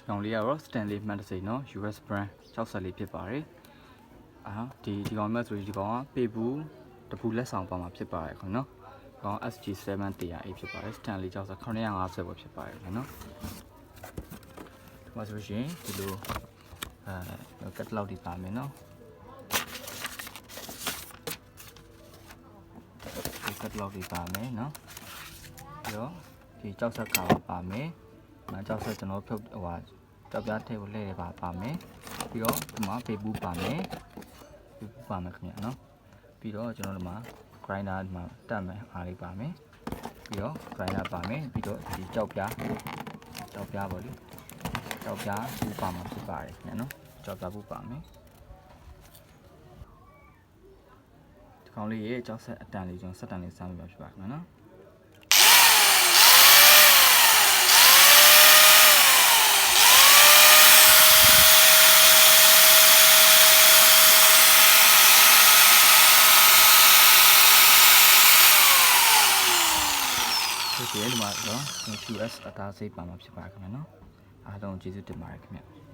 ကောင်လေးကတော့ Stanley မှတ်တစိနော် US brand 64ဖြစ်ပါတယ်ဒီကောင်မဲ့ဆိုဒီကောင်ကပေဘူးတပူလက်ဆောင်ပါမှာဖြစ်ပါတယ်ခင်ဗျနော်ကောင် SG7 100A ဖြစ်ပါတယ် Stanley 64 950ပဲဖြစ်ပါတယ်ခင်ဗျနော်ဒီမှာဆိုရှင်ဒီလိုကတ်လောက်ဒီပါမယ်နော်ကတ်လောက်ဒီပါမယ်နော်ပြီးတော့ဒီကြောက်ဆက်ကာပါမယ်ကြောက်ဆက်ကျွန်တော်ဖြုတ်ဟိုကြောက်ပြားထည့်ဖို့လှည့်ရပါမယ်ပြီးတော့ဒီမှာပေဘူးပါမယ်ပေဘူးပါမယ်ခင်ဗျာနော်ပြီးတော့ကျွန်တော်ဒီမှာ grinder ဒီမှာတက်မယ်အားလေးပါမယ်ပြီးတော့ grinder ပါမယ်ပြီးတော့ဒီကြောက်ပြားပေါ့လေကြောက်ပြားဘူးပါမှာဖြစ်ပါတယ်ခင်ဗျာနော်ကြောက်ပြားဘူးပါမယ်ဒီကောင်လေးရဲ့ကြောက်ဆက်အတန်လေးကျွန်တော်ဆက်တန်လေးစမ်းပြဖြစ်ပါခင်ဗျာနော်ဒီမှာတော့ QS အသားစိတ်ပါမှာဖြစ်ပါခင်ဗျာနော်အားလုံးကျေးဇူးတင်ပါတယ်ခင်ဗျာ